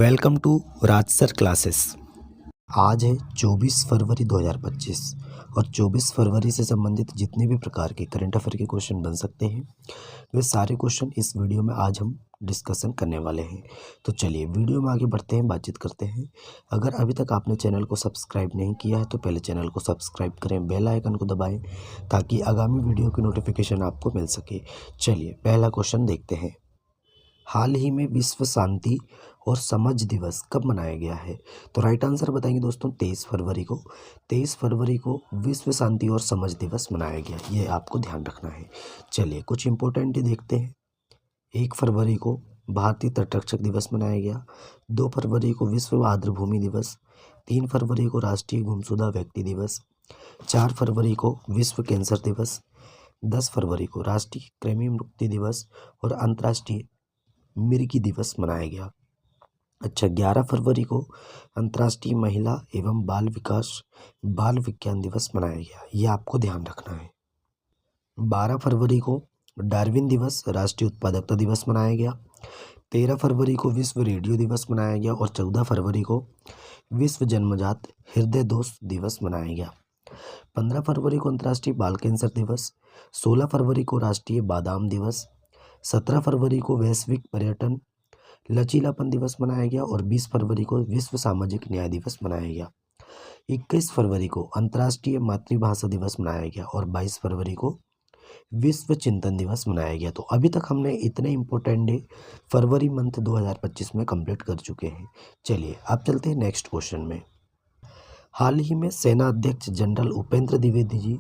Welcome to Raj sir classes. आज है 24 फरवरी 2025 और 24 फरवरी से संबंधित जितने भी प्रकार के करंट अफेयर के क्वेश्चन बन सकते हैं वे सारे क्वेश्चन इस वीडियो में आज हम डिस्कशन करने वाले हैं। तो चलिए वीडियो में आगे बढ़ते हैं, बातचीत करते हैं। अगर अभी तक आपने चैनल को सब्सक्राइब नहीं किया है तो पहले चैनल को सब्सक्राइब करें, बेल आइकन को दबाएं ताकि आगामी वीडियो की नोटिफिकेशन आपको मिल सके। चलिए पहला क्वेश्चन देखते हैं। हाल ही में विश्व शांति और समझ दिवस कब मनाया गया है? तो राइट आंसर बताएंगे दोस्तों 23 फरवरी को। 23 फरवरी को विश्व शांति और समझ दिवस मनाया गया, ये आपको ध्यान रखना है। चलिए कुछ इंपॉर्टेंट देखते हैं। 1 फरवरी को भारतीय तटरक्षक दिवस मनाया गया। 2 फरवरी को विश्व आर्द्रभूमि दिवस। 3 फरवरी को राष्ट्रीय गुमशुदा व्यक्ति दिवस। 4 फरवरी को विश्व कैंसर दिवस। 10 फरवरी को राष्ट्रीय कृमि मुक्ति दिवस और अंतर्राष्ट्रीय मिर्गी दिवस मनाया गया। अच्छा, 11 फरवरी को अंतर्राष्ट्रीय महिला एवं बाल विज्ञान दिवस मनाया गया, ये आपको ध्यान रखना है। 12 फरवरी को डार्विन दिवस राष्ट्रीय उत्पादकता दिवस मनाया गया। 13 फरवरी को विश्व रेडियो दिवस मनाया गया और 14 फरवरी को विश्व जन्मजात हृदय दोष दिवस मनाया गया। 15 फरवरी को अंतर्राष्ट्रीय बाल कैंसर दिवस। 16 फरवरी को राष्ट्रीय बादाम दिवस। 17 फरवरी को वैश्विक पर्यटन लचीलापन दिवस मनाया गया और 20 फरवरी को विश्व सामाजिक न्याय दिवस मनाया गया। 21 फरवरी को अंतर्राष्ट्रीय मातृभाषा दिवस मनाया गया और 22 फरवरी को विश्व चिंतन दिवस मनाया गया। तो अभी तक हमने इतने इम्पोर्टेंट डे फरवरी मंथ 2025 में कंप्लीट कर चुके हैं। चलिए अब चलते हैं नेक्स्ट क्वेश्चन में। हाल ही में सेना अध्यक्ष जनरल उपेंद्र द्विवेदी जी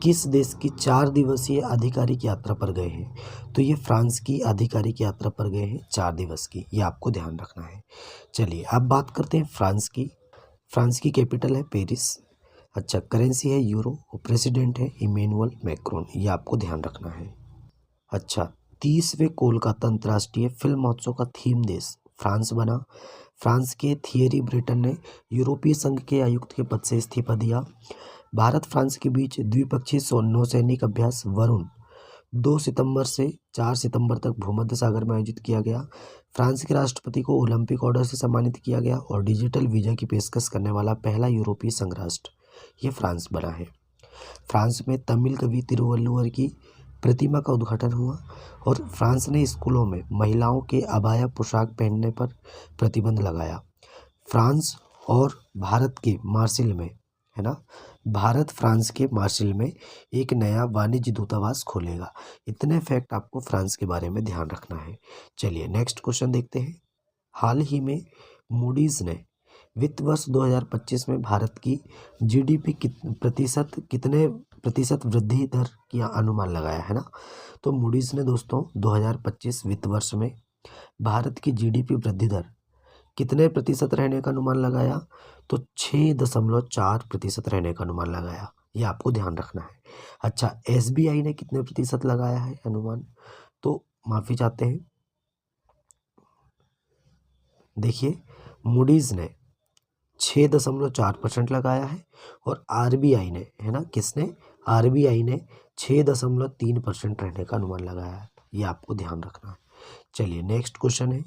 किस देश की 4 दिवसीय आधिकारिक यात्रा पर गए हैं? तो ये फ्रांस की आधिकारिक यात्रा पर गए हैं 4 दिवस की, ये आपको ध्यान रखना है। चलिए अब बात करते हैं फ्रांस की। फ्रांस की कैपिटल है पेरिस। अच्छा, करेंसी है यूरो और प्रेसिडेंट है इमैनुअल मैक्रोन, ये आपको ध्यान रखना है। अच्छा, 30वें कोलकाता अंतर्राष्ट्रीय फिल्म महोत्सव का थीम देश फ्रांस बना। फ्रांस के थियरी ब्रेटन ने यूरोपीय संघ के आयुक्त के पद से इस्तीफा दिया। भारत फ्रांस के बीच द्विपक्षीय नौसैनिक अभ्यास वरुण 2 सितंबर से 4 सितंबर तक भूमध्य सागर में आयोजित किया गया। फ्रांस के राष्ट्रपति को ओलंपिक ऑर्डर से सम्मानित किया गया और डिजिटल वीजा की पेशकश करने वाला पहला यूरोपीय संघ राष्ट्र ये फ्रांस बना है। फ्रांस में तमिल कवि तिरुवल्लुवर की प्रतिमा का उद्घाटन हुआ और फ्रांस ने स्कूलों में महिलाओं के अबाया पोशाक पहनने पर प्रतिबंध लगाया। फ्रांस और भारत के मार्सिल में, है ना, भारत फ्रांस के मार्सिल में एक नया वाणिज्य दूतावास खोलेगा। इतने फैक्ट आपको फ्रांस के बारे में ध्यान रखना है। चलिए नेक्स्ट क्वेश्चन देखते हैं। हाल ही में मूडीज ने वित्त वर्ष 2025 में भारत की जीडीपी कितने प्रतिशत वृद्धि दर की अनुमान लगाया है ना? तो मूडीज ने दोस्तों 2025 वित्त वर्ष में भारत की जीडीपी वृद्धि दर कितने प्रतिशत रहने का अनुमान लगाया? तो 6.4% रहने का अनुमान लगाया, ये आपको ध्यान रखना है। अच्छा, एसबीआई ने कितने प्रतिशत लगाया है अनुमान? तो माफ़ी चाहते हैं, देखिए मूडीज ने 6.4% लगाया है और आरबीआई ने, है ना, किसने? आरबीआई ने 6.3% रहने का अनुमान लगाया है, ये आपको ध्यान रखना है। चलिए नेक्स्ट क्वेश्चन है।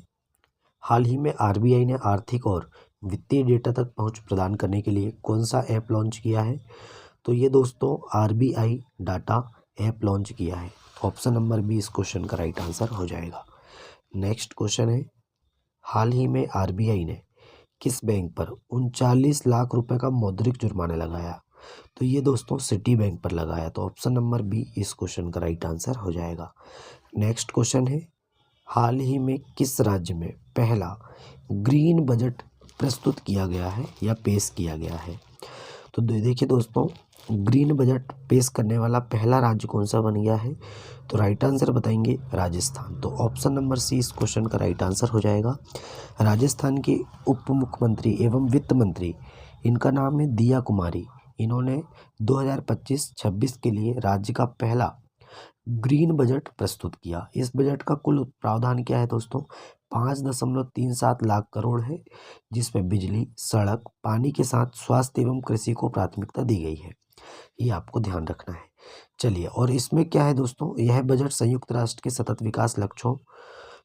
हाल ही में आरबीआई ने आर्थिक और वित्तीय डेटा तक पहुंच प्रदान करने के लिए कौन सा ऐप लॉन्च किया है? तो ये दोस्तों आरबीआई डाटा ऐप लॉन्च किया है। ऑप्शन नंबर बी इस क्वेश्चन का राइट आंसर हो जाएगा। नेक्स्ट क्वेश्चन है। हाल ही में आरबीआई ने किस बैंक पर 39 लाख रुपए का मौद्रिक जुर्माना लगाया? तो ये दोस्तों सिटी बैंक पर लगाया। तो ऑप्शन नंबर बी इस क्वेश्चन का राइट आंसर हो जाएगा। नेक्स्ट क्वेश्चन है। हाल ही में किस राज्य में पहला ग्रीन बजट प्रस्तुत किया गया है या पेश किया गया है? तो देखिए दोस्तों, ग्रीन बजट पेश करने वाला पहला राज्य कौन सा बन गया है? तो राइट आंसर बताएंगे राजस्थान। तो ऑप्शन नंबर सी इस क्वेश्चन का राइट आंसर हो जाएगा। राजस्थान के उप मुख्यमंत्री एवं वित्त मंत्री, इनका नाम है दिया कुमारी। इन्होंने 2025-26 के लिए राज्य का पहला ग्रीन बजट प्रस्तुत किया। इस बजट का कुल प्रावधान क्या है दोस्तों? 5.37 लाख करोड़ है, जिसमें बिजली, सड़क, पानी के साथ स्वास्थ्य एवं कृषि को प्राथमिकता दी गई है, ये आपको ध्यान रखना है। चलिए, और इसमें क्या है दोस्तों, यह बजट संयुक्त राष्ट्र के सतत विकास लक्ष्यों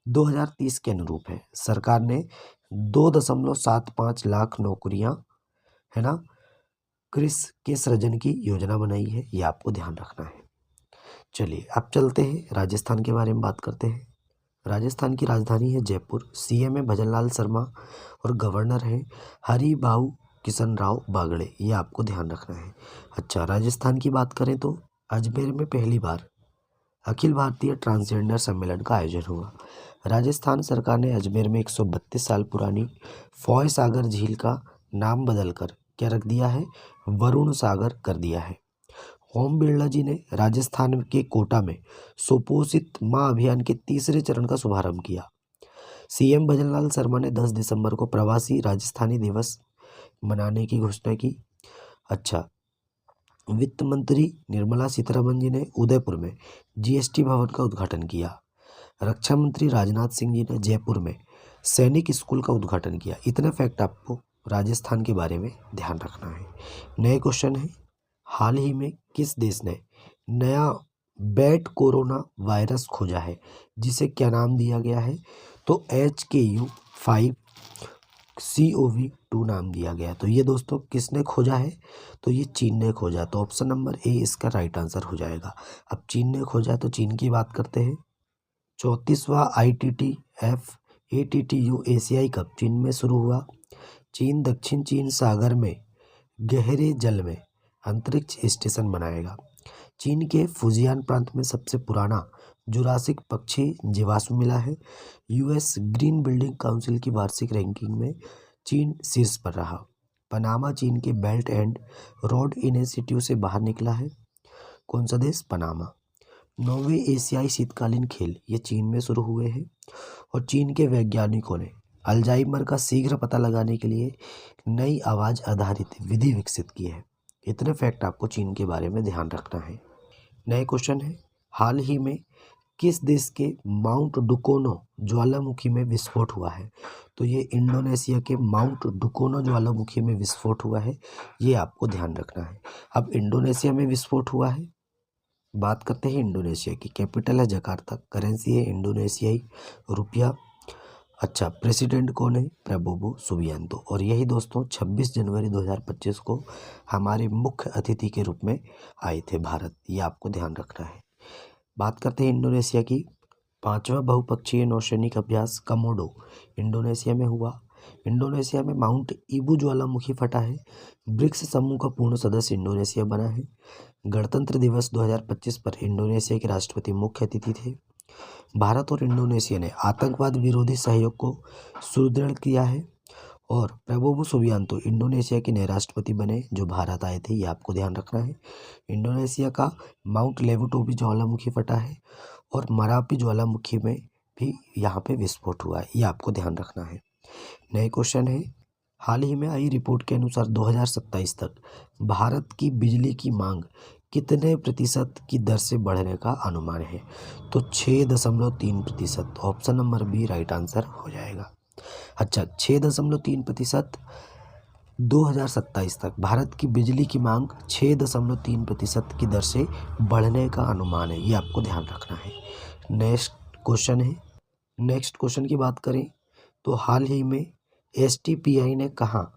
2030 के अनुरूप है। सरकार ने 2.75 लाख नौकरियां, है ना, कृषि के सृजन की योजना बनाई है। ये आपको ध्यान रखना है। चलिए अब चलते हैं राजस्थान के बारे में बात करते हैं। राजस्थान की राजधानी है जयपुर। सीएम है भजनलाल शर्मा और गवर्नर है हरिभाऊ किशन राव बागड़े। ये आपको ध्यान रखना है। अच्छा, राजस्थान की बात करें तो अजमेर में पहली बार अखिल भारतीय ट्रांसजेंडर सम्मेलन का आयोजन हुआ। राजस्थान सरकार ने अजमेर में 132 साल पुरानी फॉय सागर झील का नाम बदलकर क्या रख दिया है, वरुण सागर कर दिया है। ओम बिरला जी ने राजस्थान के कोटा में सुपोषित मां अभियान के तीसरे चरण का शुभारंभ किया। सीएम भजनलाल शर्मा ने 10 दिसंबर को प्रवासी राजस्थानी दिवस मनाने की घोषणा की। अच्छा, वित्त मंत्री निर्मला सीतारमन जी ने उदयपुर में जीएसटी भवन का उद्घाटन किया। रक्षा मंत्री राजनाथ सिंह जी ने जयपुर में सैनिक स्कूल का उद्घाटन किया। इतने फैक्ट आपको राजस्थान के बारे में ध्यान रखना है। नए क्वेश्चन है, हाल ही में किस देश ने नया बैट कोरोना वायरस खोजा है, जिसे क्या नाम दिया गया है, तो HKU5COV2 नाम दिया गया। तो ये दोस्तों किसने खोजा है, तो ये चीन ने खोजा। तो ऑप्शन नंबर ए इसका राइट आंसर हो जाएगा। अब चीन ने खोजा तो चीन की बात करते हैं। 34वां ITTF ATTU एशियाई कप चीन में शुरू हुआ। चीन दक्षिण चीन सागर में गहरे जल में अंतरिक्ष स्टेशन बनाएगा। चीन के फुजियान प्रांत में सबसे पुराना जुरासिक पक्षी जीवाश्म मिला है। यूएस ग्रीन बिल्डिंग काउंसिल की वार्षिक रैंकिंग में चीन शीर्ष पर रहा। पनामा चीन के बेल्ट एंड रोड इनिशिएटिव से बाहर निकला है। कौन सा देश, पनामा। 9वें एशियाई शीतकालीन खेल ये चीन में शुरू हुए हैं। और चीन के वैज्ञानिकों ने अल्जाइमर का शीघ्र पता लगाने के लिए नई आवाज़ आधारित विधि विकसित की है। इतने फैक्ट आपको चीन के बारे में ध्यान रखना है। नए क्वेश्चन है, हाल ही में किस देश के माउंट डुकोनो ज्वालामुखी में विस्फोट हुआ है, तो ये इंडोनेशिया के माउंट डुकोनो ज्वालामुखी में विस्फोट हुआ है। ये आपको ध्यान रखना है। अब इंडोनेशिया में विस्फोट हुआ है, बात करते हैं इंडोनेशिया की। कैपिटल है जकार्ता, करेंसी है इंडोनेशियाई रुपया। अच्छा, प्रेसिडेंट कौन है, प्रबोवो सुबियांतो। और यही दोस्तों 26 जनवरी 2025 को हमारे मुख्य अतिथि के रूप में आए थे भारत। ये आपको ध्यान रखना है। बात करते हैं इंडोनेशिया की। 5वां बहुपक्षीय नौसैनिक अभ्यास कमोडो इंडोनेशिया में हुआ। इंडोनेशिया में माउंट ईबू ज्वालामुखी फटा है। ब्रिक्स समूह का पूर्ण सदस्य इंडोनेशिया बना है। गणतंत्र दिवस 2025 पर इंडोनेशिया के राष्ट्रपति मुख्य अतिथि थे। भारत और इंडोनेशिया ने आतंकवाद विरोधी सहयोग को सुदृढ़ किया है। और प्रबोवो सुबियांतो इंडोनेशिया के नए राष्ट्रपति बने जो भारत आए थे। ये आपको ध्यान रखना है। इंडोनेशिया का माउंट लेवुटोबी ज्वालामुखी फटा है और मरापी ज्वालामुखी में भी यहाँ पे विस्फोट हुआ है। ये आपको ध्यान रखना है। नए क्वेश्चन है, हाल ही में आई रिपोर्ट के अनुसार 2027 तक भारत की बिजली की मांग कितने प्रतिशत की दर से बढ़ने का अनुमान है, तो 6.3%। Option number B right answer हो जाएगा। अच्छा, 6.3%। 2027 तक भारत की बिजली की मांग 6.3% की दर से बढ़ने का अनुमान है। ये आपको ध्यान रखना है। नेक्स्ट क्वेश्चन है, नेक्स्ट क्वेश्चन की बात करें तो हाल ही में STPI ने कहाँ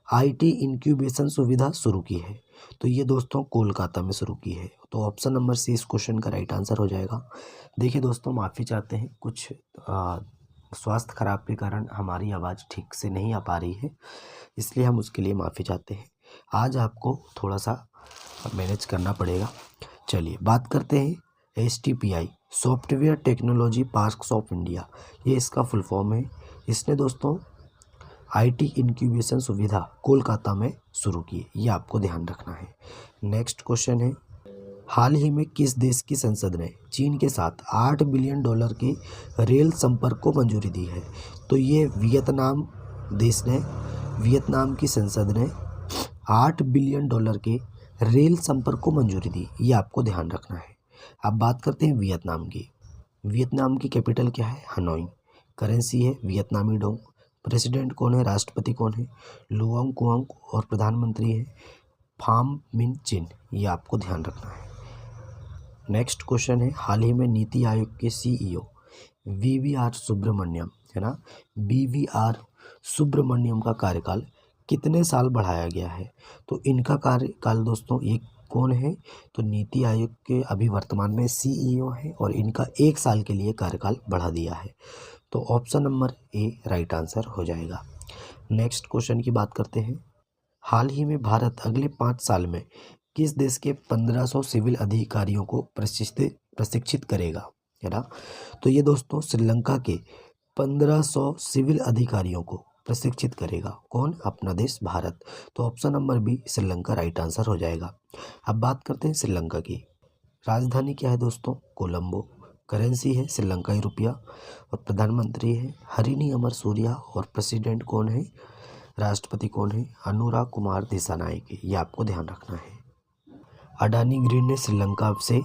IT इंक्यूबेशन सुविधा शुरू की है, तो ये दोस्तों कोलकाता में शुरू की है। तो ऑप्शन नंबर सी इस क्वेश्चन का राइट आंसर हो जाएगा। देखिए दोस्तों, माफ़ी चाहते हैं, कुछ स्वास्थ्य खराब के कारण हमारी आवाज़ ठीक से नहीं आ पा रही है, इसलिए हम उसके लिए माफ़ी चाहते हैं। आज आपको थोड़ा सा मैनेज करना पड़ेगा। चलिए बात करते हैं STPI software technology parks of India. ये इसका फुल फॉर्म है। इसने दोस्तों IT इंक्यूबेशन सुविधा कोलकाता में शुरू की। ये आपको ध्यान रखना है। नेक्स्ट क्वेश्चन है, हाल ही में किस देश की संसद ने चीन के साथ $8 बिलियन के रेल संपर्क को मंजूरी दी है, तो ये वियतनाम देश ने, वियतनाम की संसद ने $8 बिलियन के रेल संपर्क को मंजूरी दी। ये आपको ध्यान रखना है। अब बात करते हैं वियतनाम की। वियतनाम की कैपिटल क्या है, हनोई। करेंसी है वियतनामी डोंग। प्रेसिडेंट कौन है, राष्ट्रपति कौन है, लुआंग कुआंग। और प्रधानमंत्री है फाम मिन चिन। ये आपको ध्यान रखना है। नेक्स्ट क्वेश्चन है, हाल ही में नीति आयोग के CEO VVR सुब्रमण्यम, है ना, BVR सुब्रमण्यम का कार्यकाल कितने साल बढ़ाया गया है? तो इनका कार्यकाल दोस्तों ये कौन है? तो नीति आयोग के अभी वर्तमान में CEO हैं और इनका 1 साल के लिए कार्यकाल बढ़ा दिया है। तो option number A right answer हो जाएगा। नेक्स्ट क्वेश्चन की बात करते हैं। हाल ही में भारत अगले 5 साल में किस देश के 1500 सिविल अधिकारियों को प्रशिक्षित करेगा, है ना? तो ये दोस्तों श्रीलंका के 1500 सिविल अधिकारियों को प्रशिक्षित करेगा। कौन? अपना देश भारत। तो option number B Sri Lanka right answer हो जाएगा। अब बात करते हैं श्रीलंका की। राजधानी क्या है दोस्तों? कोलंबो। करेंसी है श्रीलंकाई रुपया और प्रधानमंत्री है हरिनी अमर सूर्या और प्रेसिडेंट कौन है? राष्ट्रपति कौन है? अनुराग कुमार दिसानायके। ये आपको ध्यान रखना है। अडानी ग्रीन ने श्रीलंका से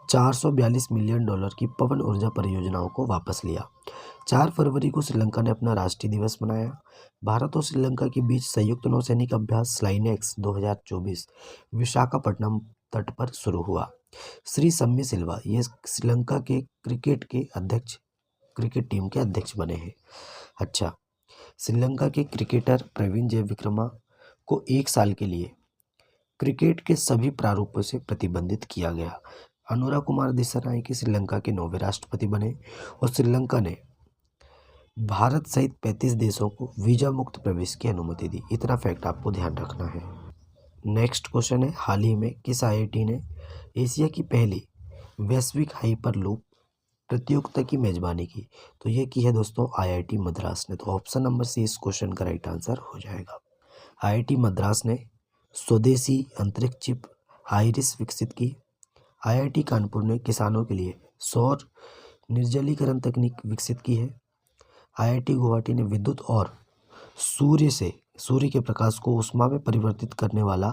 $442 मिलियन की पवन ऊर्जा परियोजनाओं को वापस लिया। 4 फरवरी को श्रीलंका ने अपना राष्ट्रीय दिवस मनाया। भारत और श्रीलंका के बीच संयुक्त नौसैनिक अभ्यास स्लाइनेक्स 2024 विशाखापट्टनम तट पर शुरू हुआ। श्री सम्मी सिल्वा ये श्रीलंका के क्रिकेट टीम के अध्यक्ष बने हैं। अच्छा, श्रीलंका के क्रिकेटर प्रवीण जयविक्रमा को 1 साल के लिए क्रिकेट के सभी प्रारूपों से प्रतिबंधित किया गया। अनुराग कुमार दिसानायके श्रीलंका के 9वें राष्ट्रपति बने और श्रीलंका ने भारत सहित 35 देशों को वीजा मुक्त प्रवेश की अनुमति दी। इतना फैक्ट आपको ध्यान रखना है। नेक्स्ट क्वेश्चन है, हाल ही में किस IIT ने एशिया की पहली वैश्विक हाइपरलूप प्रतियोगिता की मेजबानी की? तो ये की है दोस्तों IIT मद्रास ने। तो ऑप्शन नंबर सी इस क्वेश्चन का राइट आंसर हो जाएगा। IIT मद्रास ने स्वदेशी अंतरिक्ष चिप आइरिस विकसित की। IIT कानपुर ने किसानों के लिए सौर निर्जलीकरण तकनीक विकसित की है। IIT गुवाहाटी ने विद्युत और सूर्य के प्रकाश को ऊष्मा में परिवर्तित करने वाला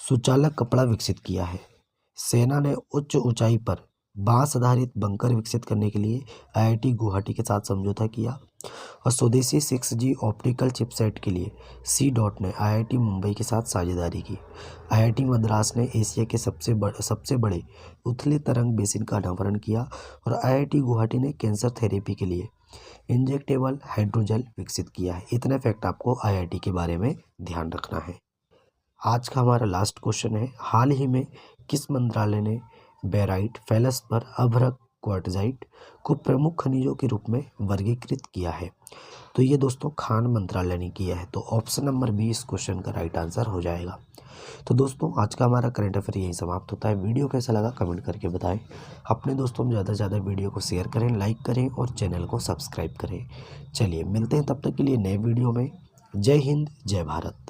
सुचालक कपड़ा विकसित किया है। सेना ने उच्च ऊंचाई पर बांस आधारित बंकर विकसित करने के लिए IIT गुवाहाटी के साथ समझौता किया और स्वदेशी 6G ऑप्टिकल चिपसेट के लिए C-DOT ने IIT मुंबई के साथ साझेदारी की। IIT मद्रास ने एशिया के सबसे बड़े उथले तरंग बेसिन का अनावरण किया और IIT गुवाहाटी ने कैंसर थेरेपी के लिए इंजेक्टेबल हाइड्रोजेल विकसित किया है। इतने फैक्ट आपको IIT के बारे में ध्यान रखना है। आज का हमारा लास्ट क्वेश्चन है, हाल ही में किस मंत्रालय ने बेराइट, फेल्सपर, अभ्रक, क्वार्टजाइट को प्रमुख खनिजों के रूप में वर्गीकृत किया है? तो ये दोस्तों खान मंत्रालय ने किया है। तो ऑप्शन नंबर बी इस क्वेश्चन का राइट आंसर हो जाएगा। तो दोस्तों आज का हमारा करंट अफेयर यहीं समाप्त होता है। वीडियो कैसा लगा कमेंट करके बताएं। अपने दोस्तों में ज़्यादा से ज़्यादा वीडियो को शेयर करें, लाइक करें और चैनल को सब्सक्राइब करें। चलिए मिलते हैं तब तक के लिए नए वीडियो में। जय हिंद, जय भारत।